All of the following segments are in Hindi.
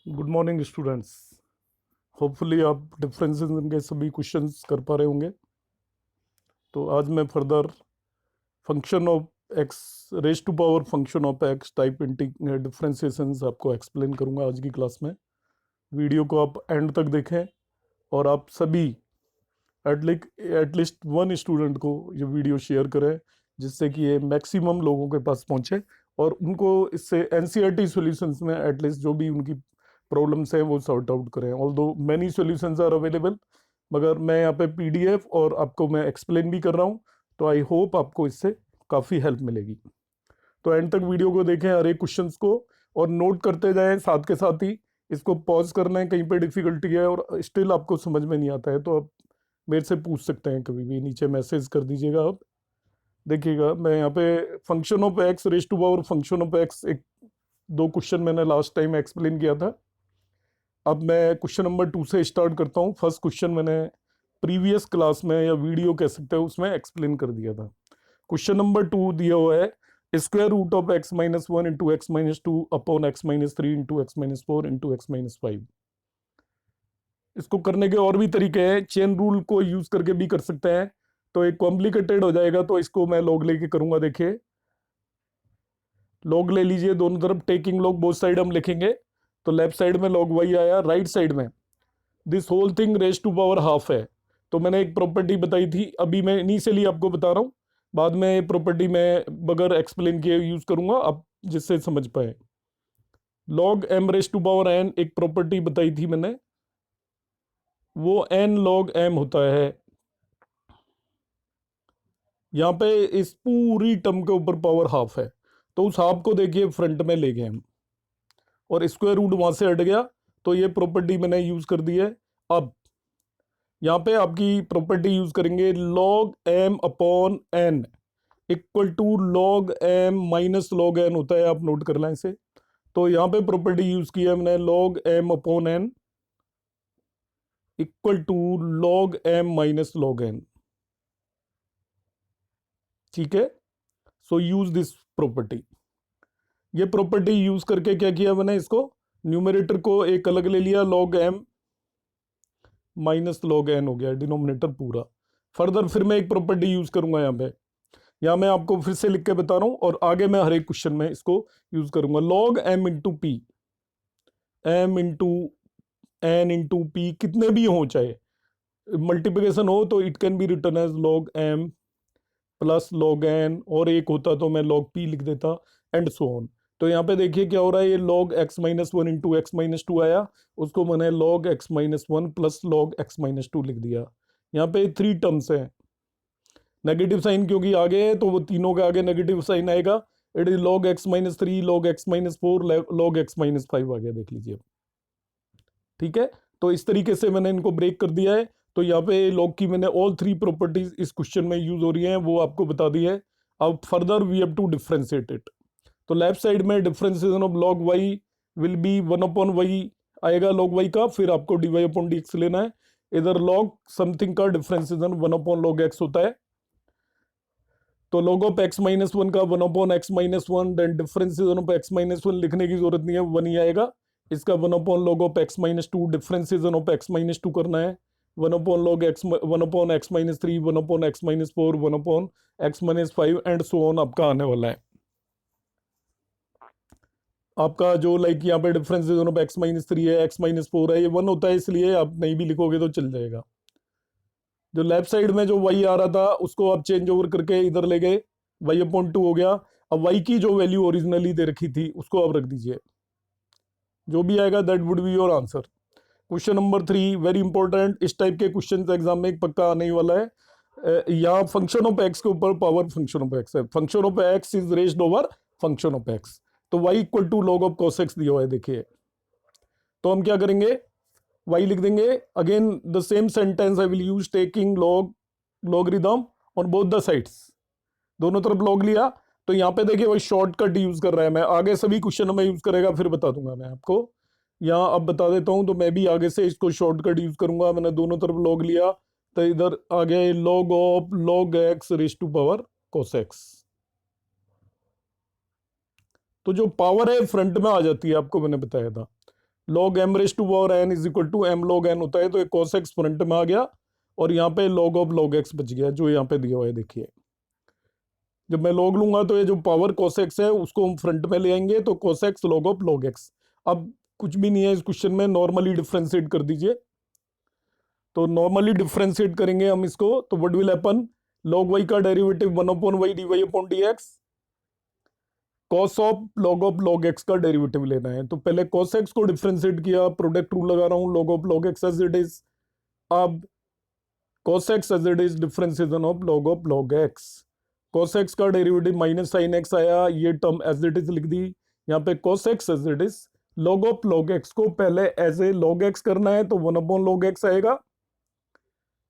Good morning students. होपफुली आप डिफरेंसेस के सभी क्वेश्चंस कर पा रहे होंगे। तो आज मैं further function of x raise to power function of x type differentiations आपको एक्सप्लेन करूंगा आज की क्लास में। वीडियो को आप एंड तक देखें और आप सभी एटलीस्ट वन स्टूडेंट को ये वीडियो शेयर करें, जिससे कि ये मैक्सिमम लोगों के पास पहुंचे और उनको इससे एनसीईआरटी सॉल्यूशंस में एटलीस्ट जो भी उनकी प्रॉब्लम्स हैं वो सॉर्ट आउट करें। Although many solutions are available, मगर मैं यहाँ पे पीडीएफ और आपको मैं एक्सप्लेन भी कर रहा हूँ, तो आई होप आपको इससे काफ़ी हेल्प मिलेगी। तो एंड तक वीडियो को देखें, हर एक क्वेश्चंस को, और नोट करते जाएं साथ के साथ ही। इसको पॉज करना है, कहीं पे डिफिकल्टी है और स्टिल आपको समझ में नहीं आता है तो आप मेरे से पूछ सकते हैं, कभी भी नीचे मैसेज कर दीजिएगा। आप देखिएगा, मैं यहाँ पे function of x raise to power function of x एक दो क्वेश्चन मैंने लास्ट टाइम एक्सप्लेन किया था। अब मैं क्वेश्चन नंबर 2 से स्टार्ट करता हूँ। फर्स्ट क्वेश्चन मैंने प्रीवियस क्लास में या वीडियो कह सकते हैं उसमें एक्सप्लेन कर दिया था। क्वेश्चन नंबर 2 दिया हुआ है, square root of x minus 1 into x minus 2 upon x minus 3 into x minus 4 into x minus 5। इसको करने के और भी तरीके हैं, चेन रूल को यूज करके भी कर सकते हैं, तो एक कॉम्प्लिकेटेड हो जाएगा, तो इसको मैं लॉग लेके करूंगा। देखिए, लॉग ले लीजिए दोनों तरफ, टेकिंग लॉग बोथ साइड हम लिखेंगे, तो लेफ्ट साइड में लॉग वाई आया, राइट साइड में this whole thing raise to power half है। तो मैंने एक प्रॉपर्टी बताई थी, अभी मैं इनिशियली आपको बता रहा हूँ, बाद में प्रॉपर्टी मैं बगैर एक्सप्लेन किए यूज करूंगा, आप जिससे समझ पाए। Log m raise to power n एक प्रॉपर्टी बताई थी मैंने, वो एन लॉग एम होता है। यहाँ पे इस पूरी टर्म के ऊपर पावर हाफ है, तो उस हाफ को देखिए फ्रंट में ले गए हम, और स्क्वायर रूट वहां से हट गया, तो ये प्रॉपर्टी मैंने यूज कर दी है। अब यहाँ पे आपकी प्रॉपर्टी यूज करेंगे, log m upon n equal to log m minus log n होता है, आप नोट कर लें इसे। तो यहाँ पे प्रॉपर्टी यूज की है हमने, log m upon n equal to log m minus log n. ठीक है, सो यूज दिस प्रॉपर्टी। ये प्रॉपर्टी यूज करके क्या किया मैंने, इसको न्यूमरेटर को एक अलग ले लिया, log m minus log n हो गया डिनोमिनेटर पूरा। फर्दर फिर मैं एक प्रॉपर्टी यूज करूंगा यहाँ पे, यहाँ मैं आपको फिर से लिख के बता रहा हूं, और आगे मैं हर एक क्वेश्चन में इसको यूज करूंगा। Log m into p, m into n into p कितने भी हो, चाहे मल्टीप्लिकेशन हो तो it can be return as log m plus log n, और एक होता तो मैं लॉग पी लिख देता, एंड सो ऑन। तो यहाँ पे देखिए क्या हो रहा है, ये log x minus 1 into x minus 2 आया, उसको मैंने log x minus 1 plus log x minus 2 लिख दिया। यहाँ पे 3 टर्म्स हैं, नेगेटिव साइन क्योंकि आगे है तो वो तीनों के आगे नेगेटिव साइन आएगा। It is log x minus 3 log x minus 4 log x minus 5 आ गया, देख लीजिए। ठीक है, तो इस तरीके से मैंने इनको ब्रेक कर दिया है। तो यहाँ पे लॉग की मैंने ऑल 3 प्रॉपर्टीज इस क्वेश्चन में यूज हो रही हैं, वो आपको बता दी है। अब further we have to differentiate it. तो लेफ्ट साइड में differentiation of log y will be 1 upon y आएगा, लॉग वाई का, फिर आपको d y upon d x लेना है। इधर लॉग समथिंग का डिफरेंशिएशन 1 अपॉन लॉग एक्स होता है, तो log ऑफ x माइनस 1 का 1 upon x minus 1, then differentiation of x minus 1 लिखने की जरूरत नहीं है, 1 ही आएगा। इसका 1 upon log of x minus 2, differentiation of x minus 2 करना है, 1 upon log x 1 upon x minus 3, 1 upon x minus 4, 1 upon x minus 5 and so on आपका आने वाला है। आपका जो लाइक यहाँ पे डिफरेंशिएशन ऑफ x माइनस 3 है, x माइनस 4 है, ये 1 होता है, इसलिए आप नहीं भी लिखोगे तो चल जाएगा। जो लेफ्ट साइड में जो y आ रहा था उसको आप चेंज ओवर करके इधर ले गए, y अपॉन 2 हो गया। अब y की जो वैल्यू ओरिजिनली दे रखी थी उसको आप रख दीजिए, जो भी आएगा that would be your answer. Question number 3 very important, इस टाइप के क्वेश्चन एग्जाम में एक पक्का आने ही वाला है। यहाँ फंक्शन ऑफ एक्स के ऊपर पावर फंक्शन ऑफ एक्स है, function of x is raised over function of x, तो y equal to log of cos x दिया हुआ है, देखिए। तो हम क्या करेंगे, y लिख देंगे, again the same sentence I will use, taking logarithm on both the sides, दोनों तरफ लॉग लिया। तो यहाँ पे देखिए वही शॉर्टकट यूज कर रहा है, मैं आगे सभी क्वेश्चन में यूज करेगा फिर बता दूंगा मैं आपको। यहाँ अब बता देता हूं, तो मैं भी आगे से इसको शॉर्टकट यूज करूंगा। मैंने दोनों तरफ लॉग लिया, तो इधर आ गया log of log x raise to power cos x। तो जो पावर है फ्रंट में आ जाती है, आपको मैंने बताया था। Log m raise to power n is equal to m log n होता है, तो ये cos x फ्रंट में आ गया और यहाँ पे log ऑफ log x बच गया जो यहाँ पे दिया हुआ है। देखिए जब मैं log लूंगा तो ये जो पावर cos x है उसको हम फ्रंट में ले आएंगे, तो cos x log of log x। अब कुछ भी नहीं है इस क्वेश्चन में, नॉर्मली डिफ्रेंशिएट कर दीजिए। तो नॉर्मली डिफ्रेंशिएट करेंगे हम इसको, तो what will happen, log y का derivative 1/y dy upon dx, cos of log x का डेरिवेटिव लेना है। तो पहले cos x को डिफरेंशिएट किया, प्रोडक्ट रूल लगा रहा हूं, log of log x as it is. अब cos x as it is differentiation of log x, cos x का डेरिवेटिव माइनस साइन x आया, ये टर्म एज इट इज लिख दी। यहाँ पे cos x as it is, log of log x को पहले एज ए log x करना है तो 1/log x आएगा,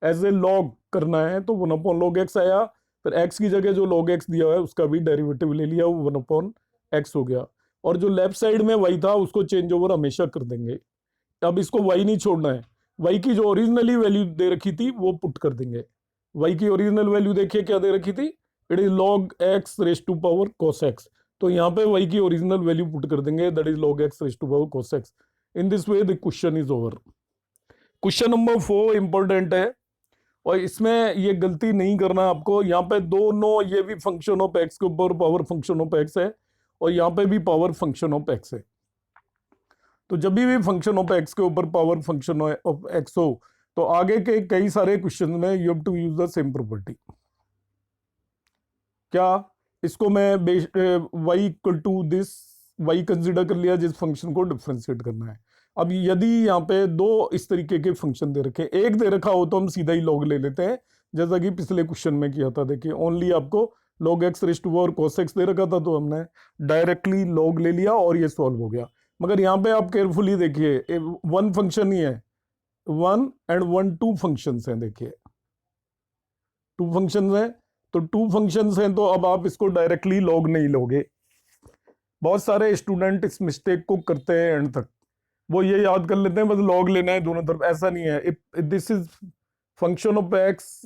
एज ए log करना है तो 1/log x आया, फिर x की जगह जो log x दिया हुआ है उसका भी डेरिवेटिव ले लिया, वो 1/x हो गया। और जो लेफ्ट साइड में y था उसको चेंज ओवर हमेशा कर देंगे। अब इसको y नहीं छोड़ना है, y की जो ओरिजिनली वैल्यू दे रखी थी वो पुट कर देंगे। y की ओरिजिनल वैल्यू देखिए क्या दे रखी थी, it is log x raise to power cos x, तो यहाँ पे y की ओरिजिनल वैल्यू पुट कर देंगे, that is log x raise to power cos x। In this way the question is over. Question number 4 important है और इसमें ये गलती नहीं करना आपको। यहाँ पे दोनों, ये भी फंक्शन ऑफ एक्स के ऊपर पावर फंक्शन ऑफ एक्स है और यहाँ पे भी पावर फंक्शन ऑफ एक्स है। तो जब भी फंक्शन ऑफ एक्स के ऊपर पावर फंक्शन ऑफ एक्स हो तो आगे के कई सारे क्वेश्चन में you have to use the same property. क्या इसको मैं y equal to this y consider कर लिया जिस फंक्शन को डिफरेंशिएट करना है। अब यदि यहाँ पे दो इस तरीके के फंक्शन दे रखे, एक दे रखा हो तो हम सीधा ही log ले लेते हैं, जैसा कि पिछले क्वेश्चन में किया था। देखिए ओनली आपको log x raise to power cos x दे रखा था तो हमने डायरेक्टली log ले लिया और ये सॉल्व हो गया। मगर यहाँ पे आप केयरफुली देखिए, वन फंक्शन ही है, 1 and 1 2 फंक्शंस हैं। देखिए 2 फंक्शंस हैं, तो 2 फंक्शंस हैं तो अब आप इसको डायरेक्टली log नहीं लोगे। बहुत सारे स्टूडेंट इस मिस्टेक को करते हैं एंड तक, वो ये याद कर लेते हैं बस log लेना है दोनों तरफ, ऐसा नहीं है। This is function of x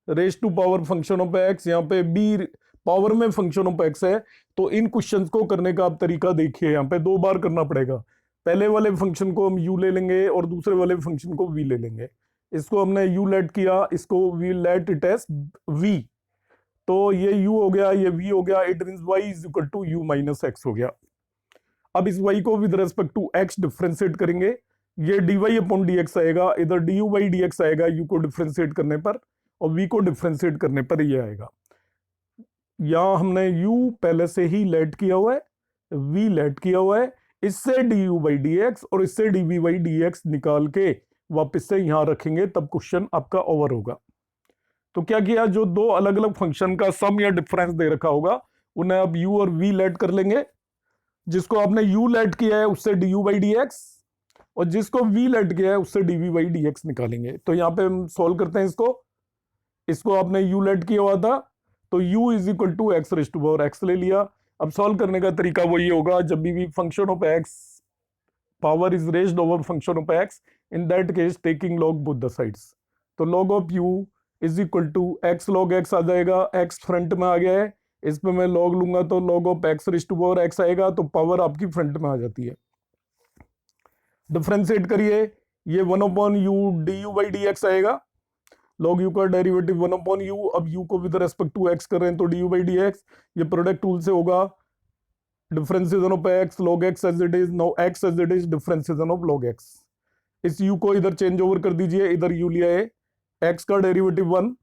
raise to power function of x, यहाँ पे b पावर में फंक्शन ऑफ एक्स है। तो इन क्वेश्चंस को करने का आप तरीका देखिए, यहाँ पे 2 बार करना पड़ेगा। पहले वाले फंक्शन को हम u ले लेंगे और दूसरे वाले फंक्शन को v ले लेंगे। इसको हमने u लेट किया, इसको v let it as v, तो ये u हो गया, ये v हो गया, it means y is equal to u minus x हो गया। अब इस y को with respect to x differentiate करेंगे, ये dy अपॉन dx आएगा, इधर du बाई dx आएगा u को डिफरेंशिएट करने पर, और v को डिफरेंशिएट करने पर ये आएगा। यहाँ हमने u पहले से ही लेट किया हुआ है, v लेट किया हुआ है, इससे du बाई dx और इससे dv बाई dx निकाल के वापस से यहाँ रखेंगे, तब क्वेश्चन आपका ओवर होगा। तो क्या किया, जो 2 अलग अलग फंक्शन का सम या डिफरेंस दे रखा होगा उन्हें अब u और v लेट कर लेंगे। जिसको आपने u लेट किया है उससे du बाई dx और जिसको v लेट किया है उससे dv बाई dx निकालेंगे। तो यहाँ पे हम सोल्व करते हैं इसको आपने u लेट किया हुआ था तो u is equal to x raise to power x ले लिया। अब सॉल्व करने का तरीका वही होगा, जब भी function of x power is raised over function of x, in that case taking log both the sides. तो log of u is equal to x log x आ जाएगा, x फ्रंट में आ गया है, इस पे मैं log लूंगा तो log of x raise to power x आएगा, तो पावर आपकी फ्रंट में आ जाती है। डिफरेंशिएट करिए, ये 1 upon u du by dx आएगा, log u का डेरिवेटिव 1 अपॉन यू, अब u को विद रेस्पेक्ट टू x कर रहे हैं तो du बाई dx, ये प्रोडक्ट टूल से होगा, differentiation of x log x as it is, now x as it is, differentiation of log x। इस u को इधर चेंज ओवर कर दीजिए, इधर u लिया है, x का derivative 1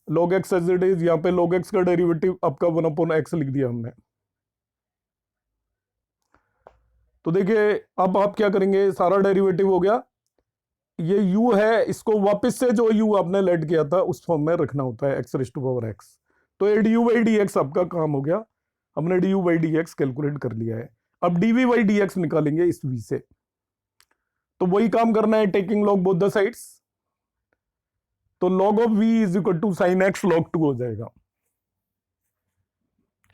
log x as it is, यहाँ पे log x का डेरिवेटिव आपका 1 अपॉन x लिख दिया हमने। तो देखिए अब आप क्या करेंगे, सारा डेरिवेटिव हो गया, ये u है, इसको वापस से जो u आपने लेट किया था उस फॉर्म में रखना होता है x raise to power x। तो ये du बाई dx आपका काम हो गया, हमने du बाई dx कैलकुलेट कर लिया है। अब dv बाई dx निकालेंगे इस v से, तो वही काम करना है, taking log both the sides. तो log of v is equal to sine x log 2 हो जाएगा,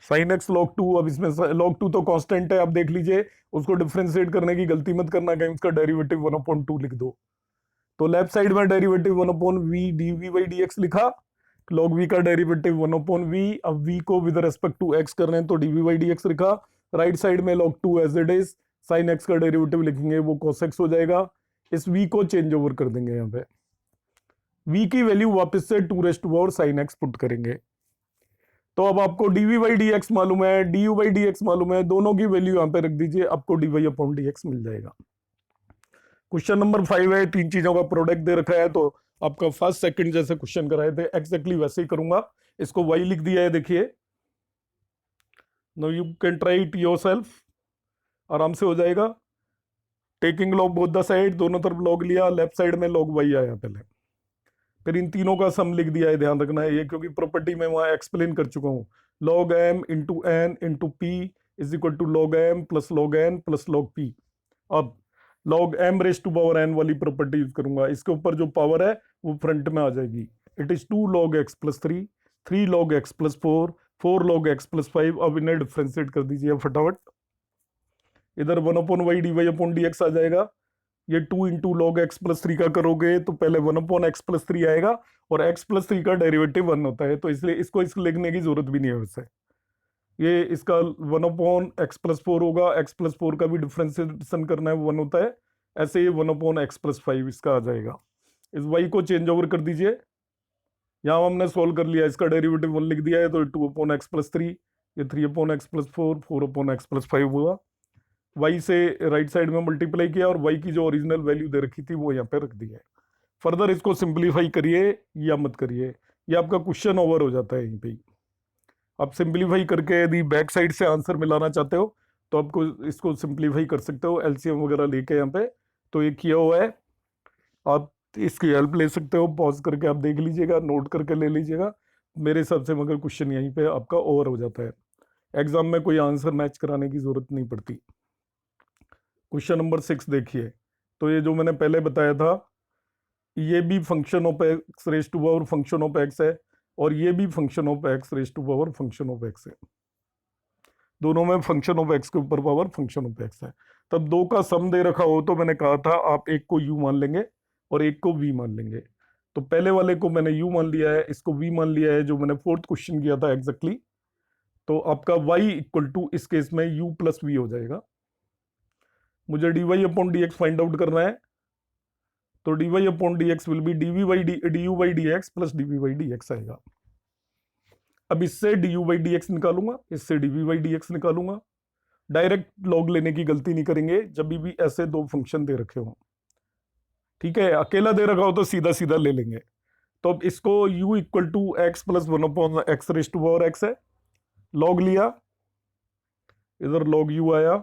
साइन x log 2। अब इसमें log 2 तो कांस्टेंट है, आप देख लीजिए, उसको डिफरेंशिएट करने की गलती मत करना, कहीं उसका डेरिवेटिव 1 अपॉन 2 लिख दो। तो लेफ्ट साइड में derivative 1 upon v dv by dx लिखा, log v का डेरिवेटिव 1 अपॉन v, अब v को विद रेस्पेक्ट टू x कर रहे हैं तो dv बाई dx लिखा, राइट साइड में log 2 as it is, sine x का डेरिवेटिव लिखेंगे वो cos x हो जाएगा। इस v को चेंज ओवर कर देंगे, यहाँ पे v की वैल्यू वापस से 2 raised to power sine x put करेंगे। तो अब आपको dv बाई डी एक्स मालूम है, du बाई डी एक्स मालूम है, दोनों की वैल्यू यहाँ पे रख दीजिए, आपको dy अपॉन डी एक्स मिल जाएगा। क्वेश्चन नंबर 5 है, तीन चीजों का प्रोडक्ट दे रखा है, तो आपका फर्स्ट सेकंड जैसे क्वेश्चन कराए थे एग्जैक्टली वैसे ही करूंगा। इसको y लिख दिया है, देखिए no you can try it yourself, आराम से हो जाएगा। Taking log both the side, दोनों तरफ लॉग लिया, लेफ्ट साइड में लॉग y आया पहले, फिर इन तीनों का सम लिख दिया है, ध्यान रखना है ये, क्योंकि प्रॉपर्टी में वहां एक्सप्लेन कर चुका हूं। log m into n into p is equal to log m plus log n plus log p। अब log m raise to power n वाली प्रॉपर्टी यूज करूंगा, इसके ऊपर जो पावर है वो फ्रंट में आ जाएगी। It is 2 log x plus 3, 3 log x plus 4, 4 log x plus 5। अब इन्हें डिफ्रेंशिएट कर दीजिए फटाफट, इधर 1 upon y d y upon d x आ जाएगा। ये 2 इंटू लॉग एक्स प्लस 3 का करोगे तो पहले 1 अपॉन एक्स प्लस 3 आएगा, और x प्लस 3 का डेरिवेटिव 1 होता है, तो इसलिए इसको लिखने की जरूरत भी नहीं है वैसे। ये इसका 1 अपॉन एक्स प्लस 4 होगा, x प्लस 4 का भी डिफ्रेंसिएशन करना है, 1 होता है, ऐसे ये 1 अपॉन एक्स प्लस 5 इसका आ जाएगा। इस y को चेंज ओवर कर दीजिए, यहाँ हमने सोल्व कर लिया, इसका डेरिवेटिव 1 लिख दिया है, तो 2 अपॉन एक्स प्लस 3, ये 3 upon x plus 4, 4 upon x plus 5 हुआ। y से राइट साइड में मल्टीप्लाई किया, और y की जो ओरिजिनल वैल्यू दे रखी थी वो यहाँ पे रख दी है। फर्दर इसको सिंप्लीफाई करिए या मत करिए, ये आपका क्वेश्चन ओवर हो जाता है यहीं पे। आप सिंप्लीफाई करके यदि बैक साइड से आंसर मिलाना चाहते हो तो आपको इसको सिंप्लीफाई कर सकते हो, एलसीएम वगैरह लेके यहाँ पे। तो ये किया हुआ है, आप इसकी हेल्प ले सकते हो, पॉज करके आप देख लीजिएगा, नोट करके ले लीजिएगा मेरे हिसाब से, मगर क्वेश्चन यहीं पे आपका ओवर हो जाता है। एग्जाम में कोई आंसर मैच कराने की जरूरत नहीं पड़ती। क्वेश्चन नंबर 6 देखिए, तो ये जो मैंने पहले बताया था, ये भी function of x raise to power function of x है, और ये भी function of x raise to power function of x है। दोनों में फंक्शन ऑफ एक्स के ऊपर पावर फंक्शन ऑफ एक्स है। तब दो का सम दे रखा हो तो मैंने कहा था आप एक को u मान लेंगे और एक को v मान लेंगे। तो पहले वाले को मैंने u मान लिया है, इसको v मान लिया है, जो मैंने फोर्थ क्वेश्चन किया था एग्जैक्टली। तो आपका y इक्वल टू इस केस में u प्लस v हो जाएगा। मुझे dy upon d x find out करना है, तो dy upon d x will be du by d x plus dv by d x आएगा। अब इससे du बाई डी एक्स निकालूंगा, इससे dv बाई डी एक्स निकालूंगा। डायरेक्ट लॉग लेने की गलती नहीं करेंगे जब भी ऐसे दो फंक्शन दे रखे हो, ठीक है। अकेला दे रखा हो तो सीधा सीधा ले लेंगे। तो अब इसको u equal to x plus 1 upon x raise to power x है, लॉग लिया, इधर लॉग u आया,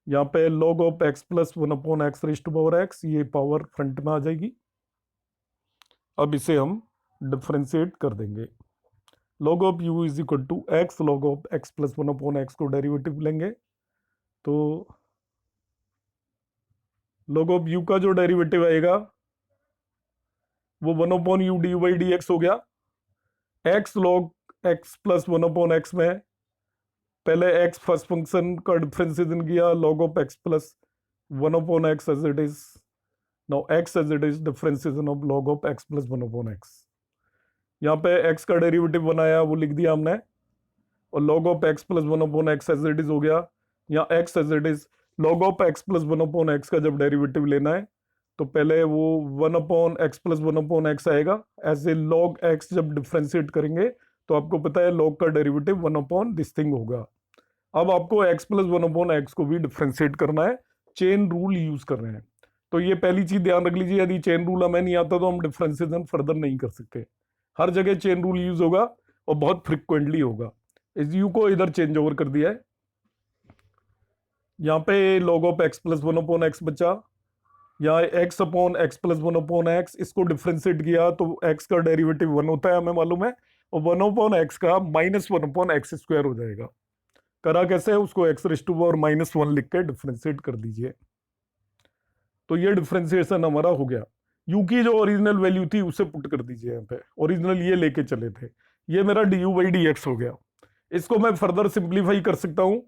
यहाँ पे log of x plus 1 upon x raise to power x, ये पावर फ्रंट में आ जाएगी। अब इसे हम डिफरेंशिएट कर देंगे, log of u is equal to x log of x plus 1 upon x को डेरिवेटिव लेंगे, तो log ऑफ u का जो डेरिवेटिव आएगा वो 1 upon u d by d x हो गया। x log x plus 1 upon x में पहले x फर्स्ट फंक्शन का डिफरेंशिएशन किया, log of x plus 1 upon x as it is, now x as it is differentiation of log of x plus 1 upon x. यहाँ पे x का डेरिवेटिव बनाया वो लिख दिया हमने, और log of x plus 1 upon x as it is हो गया। यहाँ x as it is, log of x plus 1 upon x का जब डेरिवेटिव लेना है तो पहले वो 1 upon x plus 1 upon x आएगा, ऐसे log x जब डिफरेंशिएट करेंगे तो आपको पता है log का डेरिवेटिव 1 अपॉन दिस थिंग होगा। अब आपको x प्लस 1 अपॉन एक्स को भी डिफरेंशिएट करना है, चेन रूल यूज कर रहे हैं। तो ये पहली चीज ध्यान रख लीजिए, यदि चेन रूल हमें नहीं आता तो हम डिफरेंशिएशन फर्दर नहीं कर सकते। हर जगह चेन रूल यूज होगा और बहुत फ्रिक्वेंटली होगा। इस u को इधर चेंज ओवर कर दिया है, यहाँ पे log of x plus 1 upon x बचा, यहाँ x upon x plus 1 upon x, इसको डिफरेंशिएट किया तो x का डेरिवेटिव 1 होता है हमें मालूम है, और 1 अपॉन एक्स का माइनस 1 अपॉन एक्स स्क्वायर हो जाएगा। करा कैसे, उसको x raise to power minus 1 लिख के डिफरेंशिएट कर दीजिए। तो ये डिफरेंशिएशन हमारा हो गया। u की जो ओरिजिनल वैल्यू थी उसे पुट कर दीजिए, यहाँ पे ओरिजिनल ये लेके चले थे, ये मेरा du बाई डी एक्स हो गया। इसको मैं फर्दर सिंप्लीफाई कर सकता हूँ,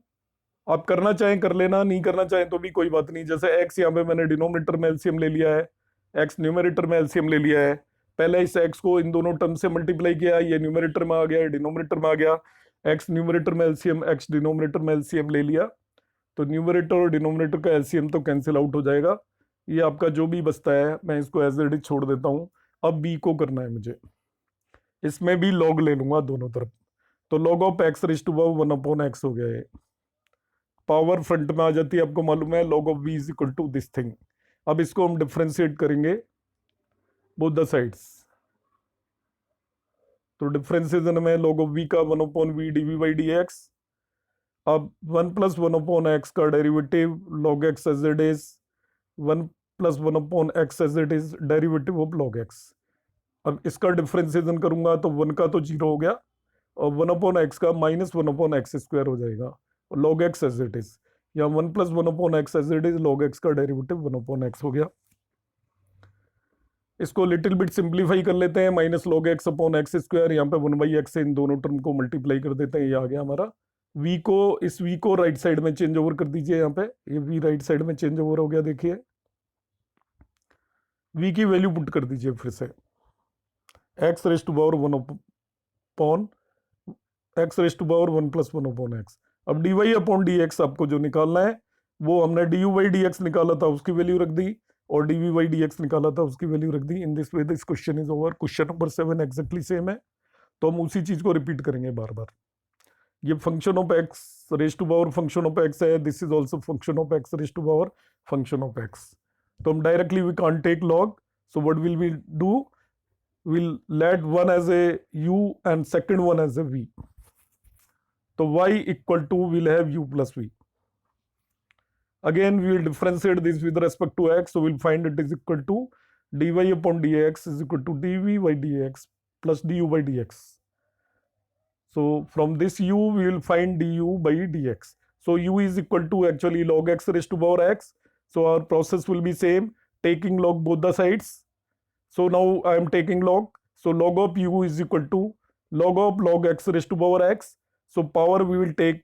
आप करना चाहें कर लेना, नहीं करना चाहें तो भी कोई बात नहीं। जैसे x यहाँ पे मैंने डिनोमिनेटर में एलसीएम ले लिया है, x न्यूमरेटर में एलसीएम ले लिया है, पहले इस x को इन दोनों टर्म से मल्टीप्लाई किया, ये न्यूमरेटर में आ गया, डिनोमिनेटर में आ गया, x न्यूमरेटर में एलसीएम, x डिनोमिनेटर में एलसीएम ले लिया। तो न्यूमरेटर और डिनोमिनेटर का एलसीएम तो कैंसिल आउट हो जाएगा। ये आपका जो भी बचता है मैं इसको एज इट इज छोड़ देता हूँ। अब बी को करना है मुझे, इसमें भी लॉग ले लूंगा दोनों तरफ। तो log of x raise to power 1/x हो गया है। पावर फ्रंट में आ जाती है, आपको मालूम है log of v is equal to this thing. अब इसको हम डिफ्रेंशिएट करेंगे बोथ द साइड्स। तो डिफ्रेंसिएशन में log of v का 1/v dv/dx। अब 1 + 1/x का derivative log x as it is, 1 + 1/x as it is derivative of log x। अब इसका डिफ्रेंसिएशन करूंगा तो 1 का तो 0 हो गया और 1/x का -1/x² हो जाएगा और log x as it is, या 1 + 1/x as it is log x का डेरिवेटिव 1/x हो गया। इसको लिटिल बिट सिंप्लीफाई कर लेते हैं, -log x/x², यहाँ पे 1/x से इन दोनों टर्म को मल्टीप्लाई कर देते हैं, ये आ गया हमारा। v को, इस v को राइट साइड में चेंज ओवर कर दीजिए, यहाँ पे ये v राइट साइड में चेंज ओवर हो गया। देखिए v की वैल्यू पुट कर दीजिए फिर से, x raise to power 1 + 1/x। अब dy/dx आपको जो निकालना है वो हमने du/dx निकाला था उसकी वैल्यू रख दी और dv/dx निकाला था उसकी वैल्यू रख दी। In this way this question is over. Question number 7 exactly same है, तो हम उसी चीज को रिपीट करेंगे बार बार। ये function of x raise to power function of x है, this is also function of x raise to power function of x। तो हम directly we can't take log, so what will we do, we'll let one as a u and second one as a v. So y equal to we'll have u plus v. Again we will differentiate this with respect to x, so we'll find it is equal to dy/dx is equal to dv/dx plus du/dx. So from this u we will find du/dx. So u is equal to actually log x raised to power x. So our process will be same, taking log both the sides. So now I am taking log. So log of u is equal to log of log x raised to power x. So power we will take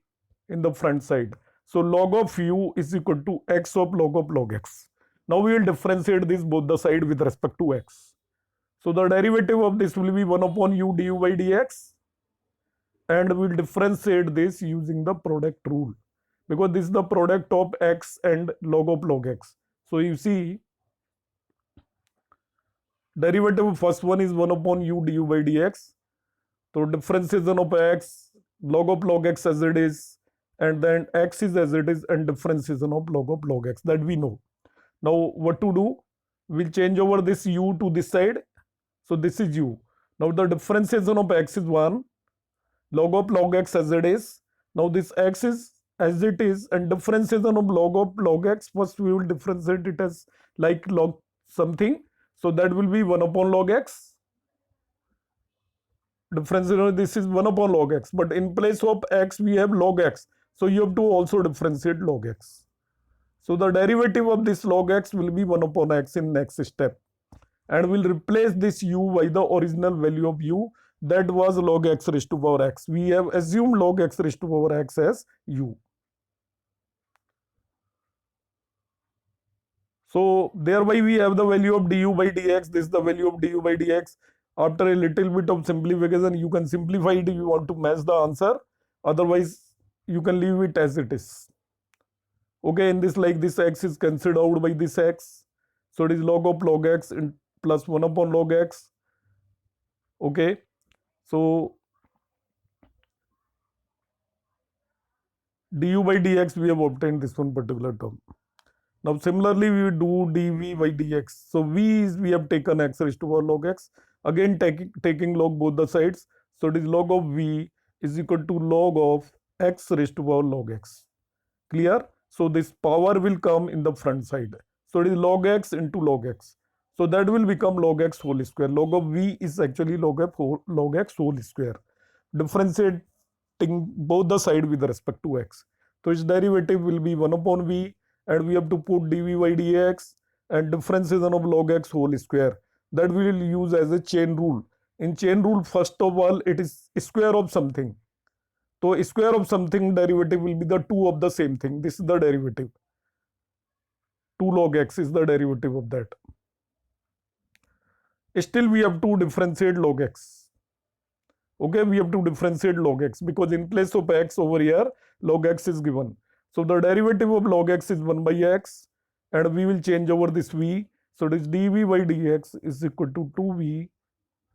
in the front side. So log of u is equal to x of log x. Now we will differentiate this both the side with respect to x. So the derivative of this will be 1/u du/dx, and we will differentiate this using the product rule, because this is the product of x and log of log x. So you see, derivative of first one is 1/u du/dx. So differentiation of x, log of log x as it is, and then x is as it is, and differentiation of log x, that we know. Now what to do? We'll change over this u to this side. So this is u. Now the differentiation of x is 1, log of log x as it is. Now this x is as it is, and differentiation of log x, first we will differentiate it as like log something. So that will be 1/log x. Differentiation, this is 1/log x, but in place of x we have log x. So you have to also differentiate log x. So the derivative of this log x will be 1/x in next step. And we'll replace this u by the original value of u, that was log x raised to power x. We have assumed log x raised to power x as u. So thereby we have the value of du/dx. This is the value of du/dx. After a little bit of simplification, you can simplify it if you want to match the answer. Otherwise, you can leave it as it is. Okay, in this, like this x is cancelled out by this x. So it is log of log x in plus 1/log x. Okay, so du/dx we have obtained this one particular term. Now similarly we will do dv/dx. So v is, we have taken x raised to power log x. Again taking log both the sides. So it is log of v is equal to log of x raised to power log x. Clear? So this power will come in the front side. So it is log x into log x. So that will become log x whole square. Log of v is actually log x whole square. Differentiating both the side with respect to x. So its derivative will be 1/v, and we have to put dv/dx and differentiation of log x whole square. That we will use as a chain rule. In chain rule, first of all, it is square of something. So square of something derivative will be the 2 of the same thing. This is the derivative. 2 log x is the derivative of that. Still we have to differentiate log x. Okay, we have to differentiate log x, because in place of x over here, log x is given. So the derivative of log x is 1 by x, and we will change over this v. So it is dv by dx is equal to 2v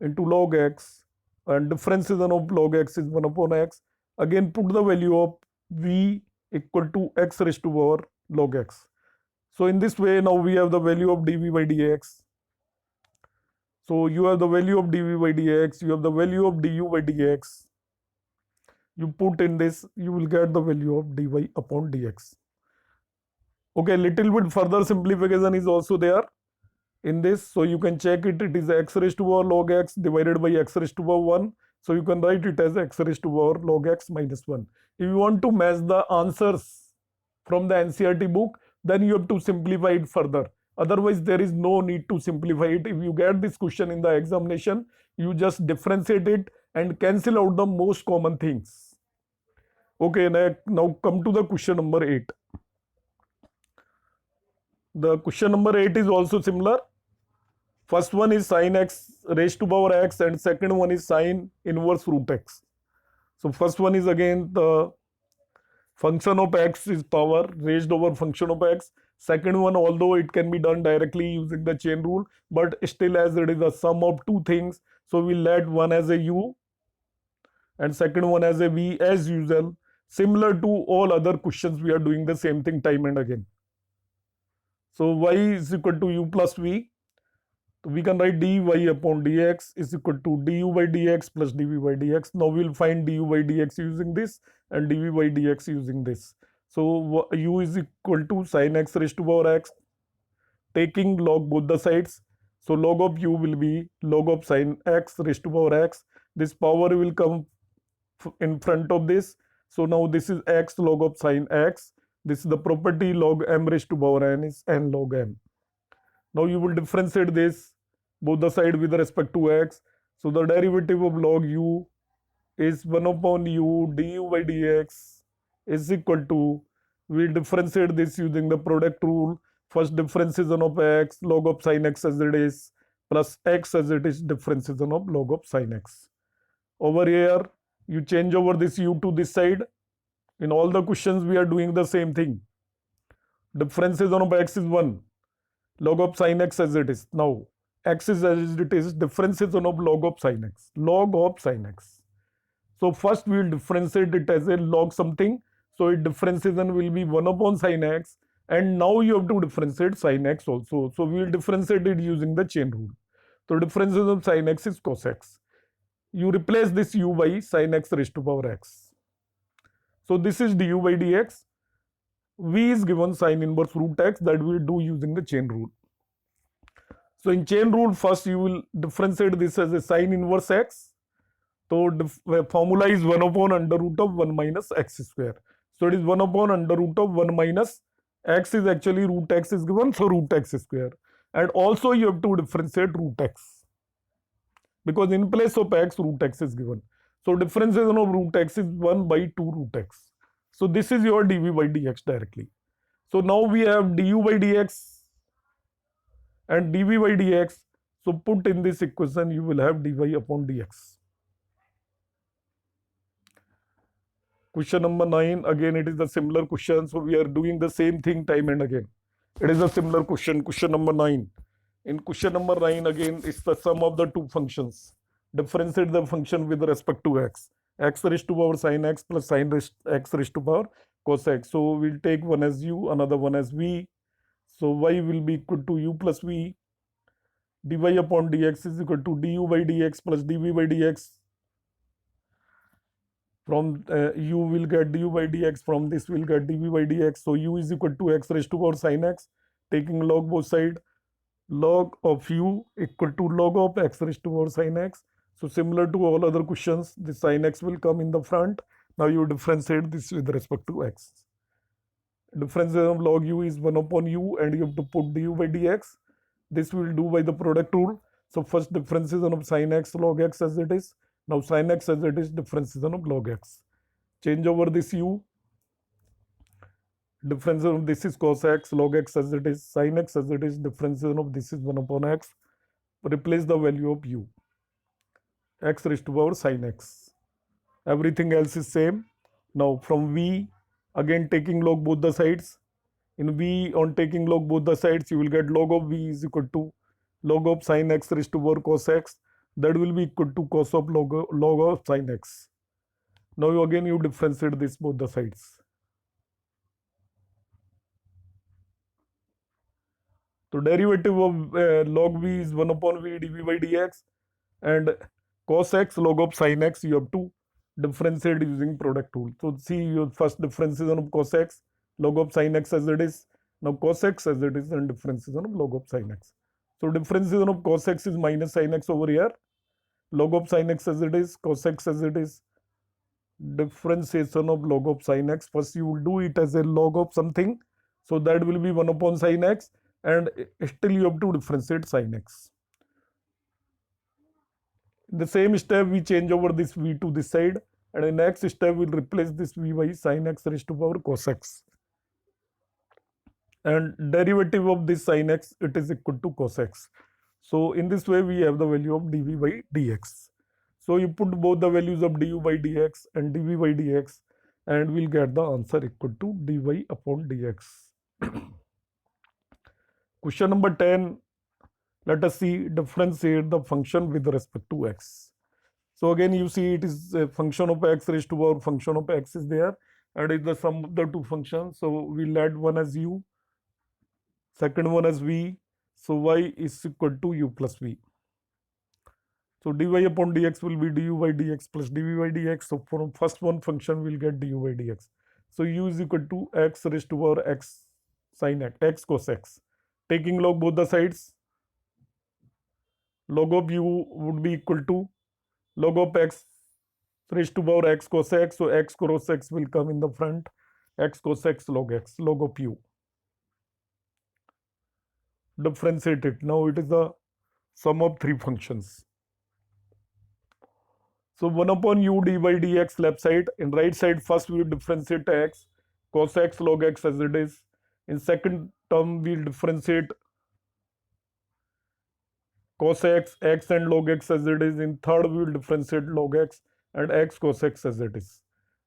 into log x, and differentiation of log x is 1 upon x. Again put the value of v equal to x raised to power log x. So in this way now we have the value of dv by dx. So you have the value of dv by dx, you have the value of du by dx. You put in this, you will get the value of dy upon dx. Okay, little bit further simplification is also there in this. So you can check it. It is x raised to power log x divided by x raised to power 1. So you can write it as x raised to power log x minus 1. If you want to match the answers from the NCERT book, then you have to simplify it further. Otherwise, there is no need to simplify it. If you get this question in the examination, you just differentiate it and cancel out the most common things. Okay, now come to the question number 8. The question number 8 is also similar. First one is sin x raised to power x, and second one is sin inverse root x. So first one is again the function of x is power raised over function of x. Second one, although it can be done directly using the chain rule, but still as it is a sum of two things, so we'll let one as a u and second one as a v as usual. Similar to all other questions, we are doing the same thing time and again. So y is equal to u plus v. So we can write dy upon dx is equal to du by dx plus dv by dx. Now we will find du by dx using this and dv by dx using this. So u is equal to sin x raised to power x, taking log both the sides. So log of u will be log of sin x raised to power x. This power will come in front of this. So now this is x log of sin x. This is the property log m raised to power n is n log m. Now you will differentiate this both the side with respect to x. So the derivative of log u is 1 upon u du by dx is equal to, we differentiate this using the product rule. First differentiation of x, log of sin x as it is, plus x as it is, differentiation of log of sin x. Over here, you change over this u to this side. In all the questions, we are doing the same thing. Differentiation of x is 1. Log of sin x as it is. Now, x is as it is, differentiation of log of sin x. Log of sin x. So, first we will differentiate it as a log something. So, its differentiation will be 1 upon sin x. And now you have to differentiate sin x also. So, we will differentiate it using the chain rule. So, differentiation of sin x is cos x. You replace this u by sin x raised to power x. So, this is du by dx. V is given sin inverse root x, that we will do using the chain rule. So in chain rule, first you will differentiate this as a sin inverse x. So formula is 1 upon under root of 1 minus x square. So it is 1 upon under root of 1 minus x is actually root x is given, so root x square. And also you have to differentiate root x, because in place of x, root x is given. So differentiation of root x is 1 by 2 root x. So this is your dv by dx directly. So now we have du by dx and dv by dx. So put in this equation, you will have dy upon dx. Question number 9, again it is a similar question. So we are doing the same thing time and again. It is a similar question, question number 9. In question number 9, again, it's the sum of the two functions. Differentiate the function with respect to x. X raised to power sin x plus sin x raised to power cos x. So we'll take one as u, another one as v. So y will be equal to u plus v. Dy upon dx is equal to du by dx plus dv by dx. From u will get du by dx, from this will get dv by dx. So u is equal to x raised to power sin x, taking log both side. Log of u equal to log of x raised to power sin x. So similar to all other questions, the sin x will come in the front. Now you differentiate this with respect to x. Differentiation of log u is 1 upon u, and you have to put du by dx. This we will do by the product rule. So first differentiation of sin x log x as it is. Now sin x as it is, differentiation of log x. Change over this u. Differentiation of this is cos x, log x as it is, sin x as it is, differentiation of this is 1 upon x. Replace the value of u. X raised to power sin x. Everything else is same. Now from v, Again, taking log both the sides. In v, on taking log both the sides, you will get log of v is equal to log of sin x raised to power cos x. That will be equal to cos of log of sin x. Now again you differentiate this both the sides. So derivative of log v is 1 upon v dv by dx, and cos x log of sin x you have to differentiate using product rule. So see, your first differentiation of cos x, log of sin x as it is, now cos x as it is, and differentiation of log of sin x. So differentiation of cos x is minus sin x over here, log of sin x as it is, cos x as it is, differentiation of log of sin x. First you will do it as a log of something, so that will be 1 upon sin x, and still you have to differentiate sin x. In the same step we change over this v to this side, and in next step we'll replace this v by sin x raised to power cos x, and derivative of this sin x, it is equal to cos x. So in this way we have the value of dv by dx. So you put both the values of du by dx and dv by dx, and we'll get the answer equal to dy upon dx. Question number 10. Let us see, differentiate the function with respect to x. So again you see it is a function of x raised to power function of x is there, and it's the sum of the two functions. So we'll add one as u, second one as v. So y is equal to u plus v. So dy upon dx will be du by dx plus dv by dx. So from first one function we'll get du by dx. So u is equal to x raised to power x sin x, x cos x. Taking log both the sides, log of u would be equal to log of x raised to power x cos x. So x cos x will come in the front, x cos x log of u. Differentiate it. Now it is the sum of three functions. So 1 upon u d by dx left side. In right side, first we differentiate x, cos x log x as it is. In second term, we'll differentiate cos x, x and log x as it is. In third, we will differentiate log x and x cos x as it is.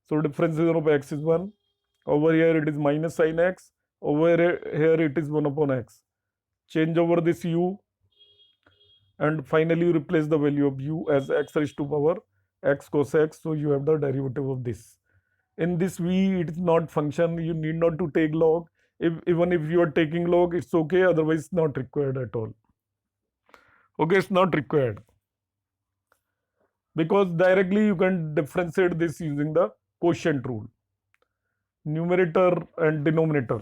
So differentiation of x is 1. Over here it is minus sin x. Over here it is 1 upon x. Change over this u, and finally you replace the value of u as x raised to power x cos x. So you have the derivative of this. In this v, it is not function. You need not to take log. Even if you are taking log, it's okay. Otherwise, not required at all. Okay, it's not required, because directly you can differentiate this using the quotient rule, numerator and denominator.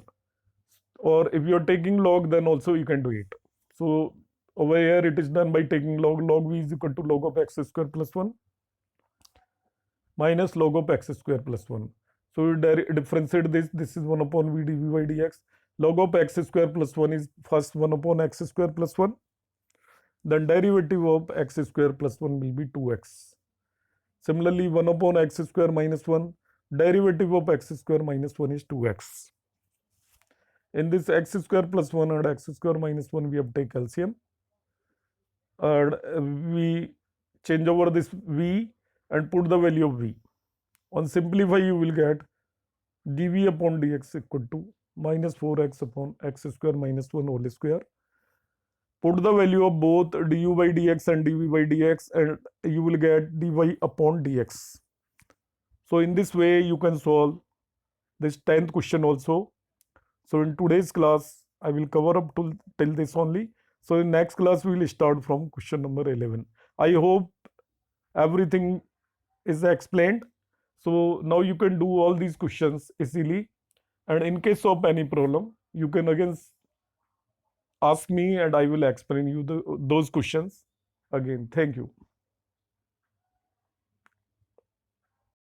Or if you are taking log, then also you can do it. So over here it is done by taking log. Log v is equal to log of x square plus 1 minus log of x square plus 1. So you differentiate this. This is 1 upon v dv by dx. Log of x square plus 1 is first 1 upon x square plus 1. Then derivative of x square plus 1 will be 2x. Similarly, 1 upon x square minus 1, derivative of x square minus 1 is 2x. In this x square plus 1 and x square minus 1, we have take LCM. And we change over this v and put the value of v. On simplify, you will get dv upon dx equal to minus 4x upon x square minus 1 whole square. Put the value of both du by dx and dv by dx, and you will get dy upon dx. So in this way you can solve this 10th question also. So in today's class I will cover up till this only. So in next class we will start from question number 11. I hope everything is explained. So now you can do all these questions easily, and in case of any problem you can again ask me and I will explain you those questions again. Thank you.